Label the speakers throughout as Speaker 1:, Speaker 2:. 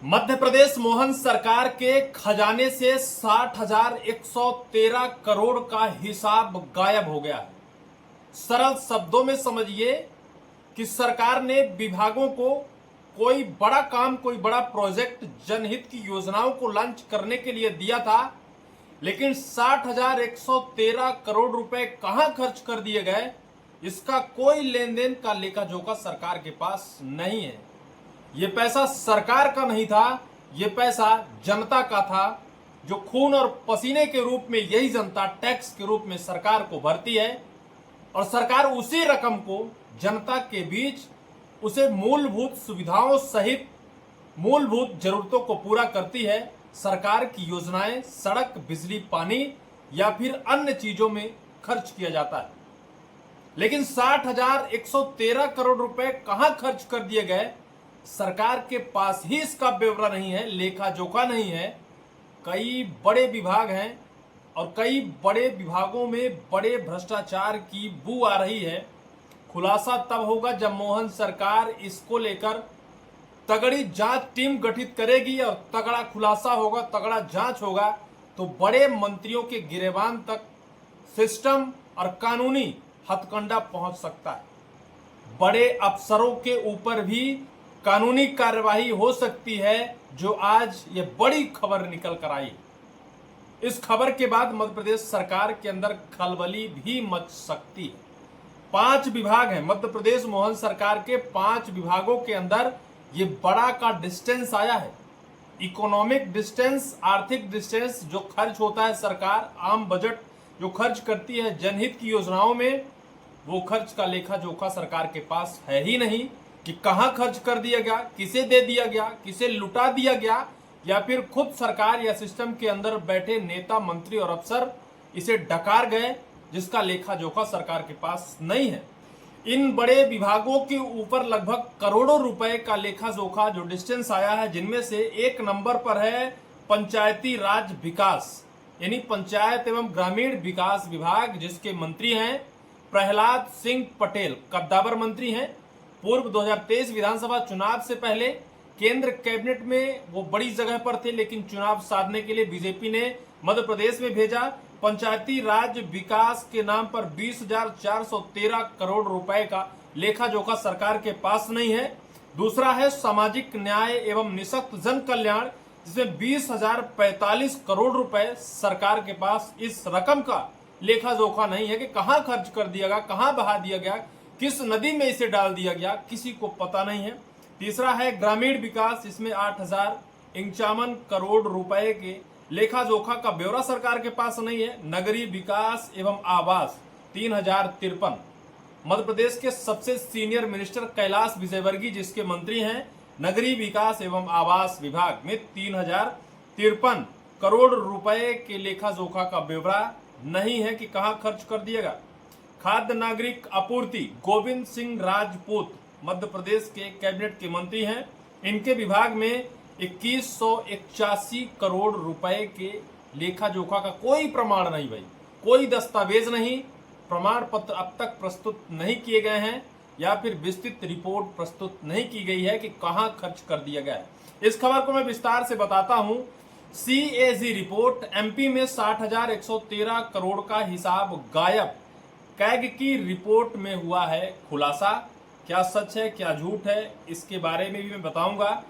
Speaker 1: मध्य प्रदेश मोहन सरकार के खजाने से 60,113 करोड़ का हिसाब गायब हो गया है। सरल शब्दों में समझिए कि सरकार ने विभागों को कोई बड़ा काम, कोई बड़ा प्रोजेक्ट, जनहित की योजनाओं को लॉन्च करने के लिए दिया था, लेकिन 60,113 करोड़ रुपए कहां खर्च कर दिए गए, इसका कोई लेन देन का लेखा जोखा सरकार के पास नहीं है। ये पैसा सरकार का नहीं था, ये पैसा जनता का था, जो खून और पसीने के रूप में यही जनता टैक्स के रूप में सरकार को भरती है, और सरकार उसी रकम को जनता के बीच उसे मूलभूत सुविधाओं सहित मूलभूत जरूरतों को पूरा करती है। सरकार की योजनाएं सड़क, बिजली, पानी या फिर अन्य चीजों में खर्च किया जाता है। लेकिन 60,113 करोड़ रुपए कहां खर्च कर दिए गए, सरकार के पास ही इसका ब्यौरा नहीं है, लेखा जोखा नहीं है। कई बड़े विभाग हैं और कई बड़े विभागों में बड़े भ्रष्टाचार की बू आ रही है। खुलासा तब होगा जब मोहन सरकार इसको लेकर तगड़ी जांच टीम गठित करेगी और तगड़ा खुलासा होगा, तगड़ा जांच होगा, तो बड़े मंत्रियों के गिरेबान तक सिस्टम और कानूनी हथकंडा पहुंच सकता है। बड़े अफसरों के ऊपर भी कानूनी कार्यवाही हो सकती है, जो आज ये बड़ी खबर निकल कर आई। इस खबर के बाद मध्य प्रदेश सरकार के अंदर खलबली भी मच सकती है। 5 विभाग हैं मध्य प्रदेश मोहन सरकार के, 5 विभागों के अंदर ये बड़ा का डिस्टेंस आया है। इकोनॉमिक डिस्टेंस, आर्थिक डिस्टेंस जो खर्च होता है, सरकार आम बजट जो खर्च करती है जनहित की योजनाओं में, वो खर्च का लेखा जोखा सरकार के पास है ही नहीं कि कहां खर्च कर दिया गया, किसे दे दिया गया, किसे लुटा दिया गया, या फिर खुद सरकार या सिस्टम के अंदर बैठे नेता, मंत्री और अफसर इसे डकार गए, जिसका लेखा जोखा सरकार के पास नहीं है। इन बड़े विभागों के ऊपर लगभग करोड़ों रुपए का लेखा जोखा जो डिस्टेंस आया है, जिनमें से एक नंबर पर है पंचायती राज विकास, यानी पंचायत एवं ग्रामीण विकास विभाग, जिसके मंत्री हैं प्रहलाद सिंह पटेल, कद्दावर मंत्री हैं। पूर्व 2023 विधानसभा चुनाव से पहले केंद्र कैबिनेट में वो बड़ी जगह पर थे, लेकिन चुनाव साधने के लिए बीजेपी ने मध्य प्रदेश में भेजा। पंचायती राज विकास के नाम पर 20,413 करोड़ रुपए का लेखा जोखा सरकार के पास नहीं है। दूसरा है सामाजिक न्याय एवं निःशक्त जन कल्याण, जिसमें 20,045 करोड़ रुपए सरकार के पास इस रकम का लेखा जोखा नहीं है कि कहां खर्च कर दिया गया, कहां बहा दिया गया, किस नदी में इसे डाल दिया गया, किसी को पता नहीं है। तीसरा है ग्रामीण विकास, इसमें 8,051 करोड़ रुपए के लेखा जोखा का ब्यौरा सरकार के पास नहीं है। नगरीय विकास एवं आवास 3,053, मध्य प्रदेश के सबसे सीनियर मिनिस्टर कैलाश विजयवर्गीय जिसके मंत्री हैं, नगरीय विकास एवं आवास विभाग में 3,053 करोड़ रुपए के लेखा जोखा का ब्यौरा नहीं है कि कहां खर्च कर दिएगा। खाद्य नागरिक आपूर्ति, गोविंद सिंह राजपूत मध्य प्रदेश के कैबिनेट के मंत्री हैं, इनके विभाग में 2181 करोड़ रुपए के लेखा जोखा का कोई प्रमाण नहीं, भाई कोई दस्तावेज नहीं, प्रमाण पत्र अब तक प्रस्तुत नहीं किए गए हैं, या फिर विस्तृत रिपोर्ट प्रस्तुत नहीं की गई है कि कहां खर्च कर दिया गया है। इस खबर को मैं विस्तार से बताता हूं। CAG रिपोर्ट, एमपी में 60,113 करोड़ का हिसाब गायब। कैग की रिपोर्ट में हुआ है खुलासा। क्या सच है, क्या झूठ है, इसके बारे में भी मैं बताऊंगा।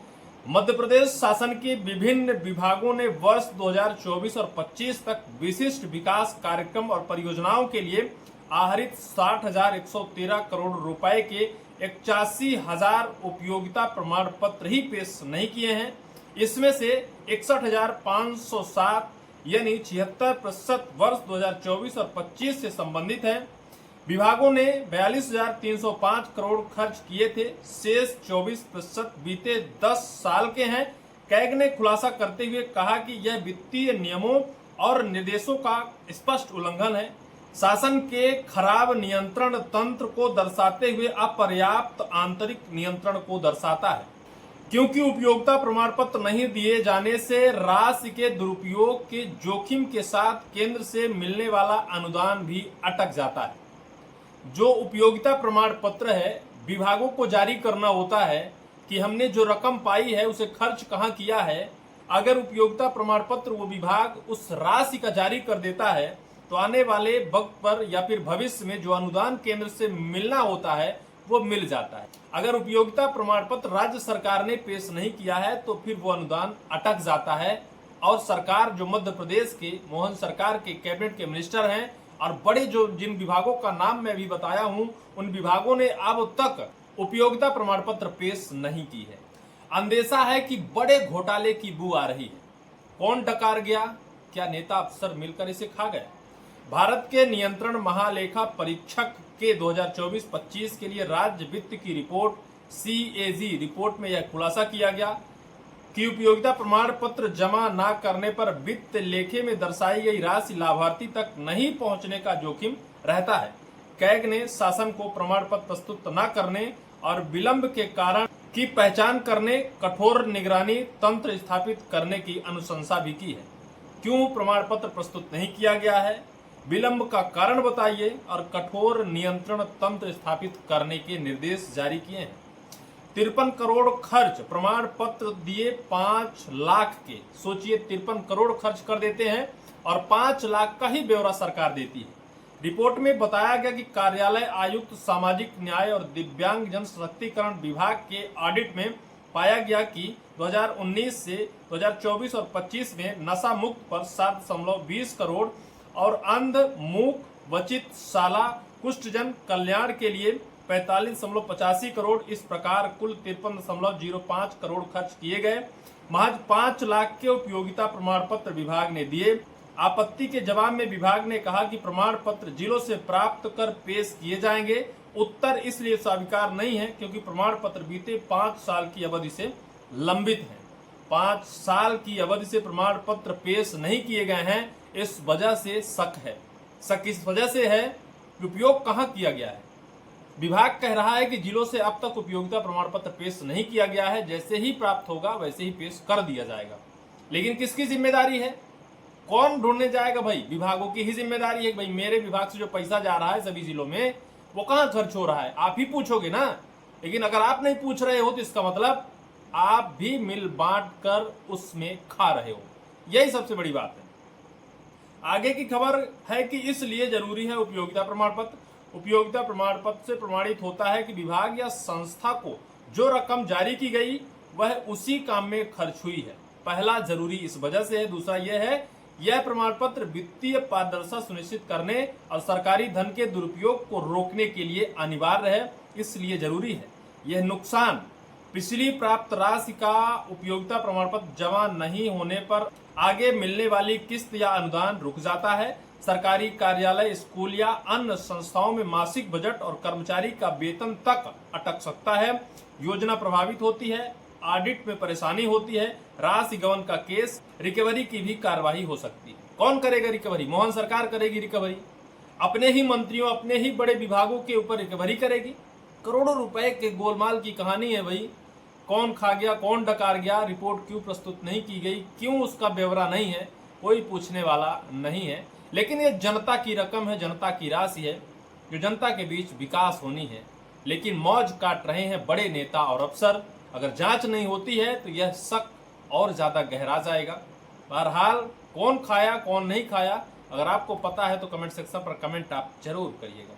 Speaker 1: मध्य प्रदेश शासन के विभिन्न विभागों ने वर्ष 2024 और 25 तक विशिष्ट विकास कार्यक्रम और परियोजनाओं के लिए आहरित 60,113 करोड़ रुपए के 81,000 उपयोगिता प्रमाण पत्र ही पेश नहीं किए हैं। इसमें से 61,507 यानी 76% वर्ष 2024 और 25 से संबंधित है। विभागों ने 42,305 करोड़ खर्च किए थे, शेष 24% बीते 10 साल के हैं। कैग ने खुलासा करते हुए कहा कि यह वित्तीय नियमों और निर्देशों का स्पष्ट उल्लंघन है, शासन के खराब नियंत्रण तंत्र को दर्शाते हुए अपर्याप्त आंतरिक नियंत्रण को दर्शाता है, क्योंकि उपयोगिता प्रमाण पत्र नहीं दिए जाने से राशि के दुरुपयोग के जोखिम के साथ केंद्र से मिलने वाला अनुदान भी अटक जाता है। जो उपयोगिता प्रमाण पत्र है विभागों को जारी करना होता है, कि हमने जो रकम पाई है उसे खर्च कहाँ किया है। अगर उपयोगिता प्रमाण पत्र वो विभाग उस राशि का जारी कर देता है तो आने वाले वक्त पर या फिर भविष्य में जो अनुदान केंद्र से मिलना होता है वो मिल जाता है। अगर उपयोगिता प्रमाण पत्र राज्य सरकार ने पेश नहीं किया है तो फिर वो अनुदान अटक जाता है और सरकार, जो मध्य प्रदेश के मोहन सरकार के कैबिनेट के मिनिस्टर हैं और बड़े जो जिन विभागों का नाम मैं अभी बताया हूं, उन विभागों ने अब तक उपयोगिता प्रमाण पत्र पेश नहीं की है। अंदेशा है कि बड़े घोटाले की बू आ रही है। कौन डकार गया? क्या नेता अफसर मिलकर इसे खा गए? भारत के नियंत्रण महालेखा परीक्षक के 2024-25 के लिए राज्य वित्त की रिपोर्ट CAG रिपोर्ट में यह खुलासा किया गया कि उपयोगिता प्रमाण पत्र जमा न करने पर वित्त लेखे में दर्शाई गई राशि लाभार्थी तक नहीं पहुंचने का जोखिम रहता है। कैग ने शासन को प्रमाण पत्र प्रस्तुत न करने और विलंब के कारण की पहचान करने कठोर निगरानी तंत्र स्थापित करने की अनुशंसा भी की है। क्यों प्रमाण पत्र प्रस्तुत नहीं किया गया है, विलंब का कारण बताइए और कठोर नियंत्रण तंत्र स्थापित करने के निर्देश जारी किए हैं। 53 करोड़ खर्च प्रमाण पत्र दिए 5 लाख के, सोचिए 53 करोड़ खर्च कर देते हैं और 5 लाख का ही ब्यौरा सरकार देती है। रिपोर्ट में बताया गया कि कार्यालय आयुक्त सामाजिक न्याय और दिव्यांग जन सशक्तिकरण विभाग के ऑडिट में पाया गया कि 2019 से 2024 और 25 में नशा मुक्त पर 7.20 करोड़ और अंध मूक वचित शाला कुष्ठजन कल्याण के लिए 45.85 करोड़, इस प्रकार कुल 53.05 करोड़ खर्च किए गए। महज 5 लाख के उपयोगिता प्रमाण पत्र विभाग ने दिए। आपत्ति के जवाब में विभाग ने कहा कि प्रमाण पत्र जिलों से प्राप्त कर पेश किए जाएंगे। उत्तर इसलिए स्वीकार नहीं है क्योंकि प्रमाण पत्र बीते 5 साल की अवधि से लंबित हैं। 5 साल की अवधि से प्रमाण पत्र पेश नहीं किए गए हैं, इस वजह से शक है। शक इस वजह से है कि उपयोग कहाँ किया गया है। विभाग कह रहा है कि जिलों से अब तक उपयोगिता प्रमाण पत्र पेश नहीं किया गया है, जैसे ही प्राप्त होगा वैसे ही पेश कर दिया जाएगा। लेकिन किसकी जिम्मेदारी है? कौन ढूंढने जाएगा? भाई विभागों की ही जिम्मेदारी है। भाई मेरे विभाग से जो पैसा जा रहा है सभी जिलों में वो कहाँ खर्च हो रहा है, आप ही पूछोगे ना। लेकिन अगर आप नहीं पूछ रहे हो तो इसका मतलब आप भी मिल बांट कर उसमें खा रहे हो, यही सबसे बड़ी बात है। आगे की खबर है कि इसलिए जरूरी है उपयोगिता प्रमाण पत्र। उपयोगिता प्रमाण पत्र से प्रमाणित होता है कि विभाग या संस्था को जो रकम जारी की गई वह उसी काम में खर्च हुई है। पहला जरूरी इस वजह से है। दूसरा यह है, यह प्रमाण पत्र वित्तीय पारदर्शिता सुनिश्चित करने और सरकारी धन के दुरुपयोग को रोकने के लिए अनिवार्य है, इसलिए जरूरी है। यह नुकसान पिछली प्राप्त राशि का उपयोगिता प्रमाण पत्र जमा नहीं होने पर आगे मिलने वाली किस्त या अनुदान रुक जाता है। सरकारी कार्यालय, स्कूल या अन्य संस्थाओं में मासिक बजट और कर्मचारी का वेतन तक अटक सकता है। योजना प्रभावित होती है, ऑडिट में परेशानी होती है, राशि गबन का केस, रिकवरी की भी कार्रवाई हो सकती है। कौन करेगा रिकवरी? मोहन सरकार करेगी रिकवरी। अपने ही मंत्रियों, अपने ही बड़े विभागों के ऊपर रिकवरी करेगी। करोड़ों रुपए के गोलमाल की कहानी है भाई। कौन खा गया, कौन डकार गया, रिपोर्ट क्यों प्रस्तुत नहीं की गई, क्यों उसका ब्यौरा नहीं है, कोई पूछने वाला नहीं है। लेकिन ये जनता की रकम है, जनता की राशि है, जो जनता के बीच विकास होनी है। लेकिन मौज काट रहे हैं बड़े नेता और अफसर। अगर जांच नहीं होती है तो यह शक और ज्यादा गहरा जाएगा। बहरहाल कौन खाया कौन नहीं खाया, अगर आपको पता है तो कमेंट सेक्शन पर कमेंट आप जरूर करिएगा।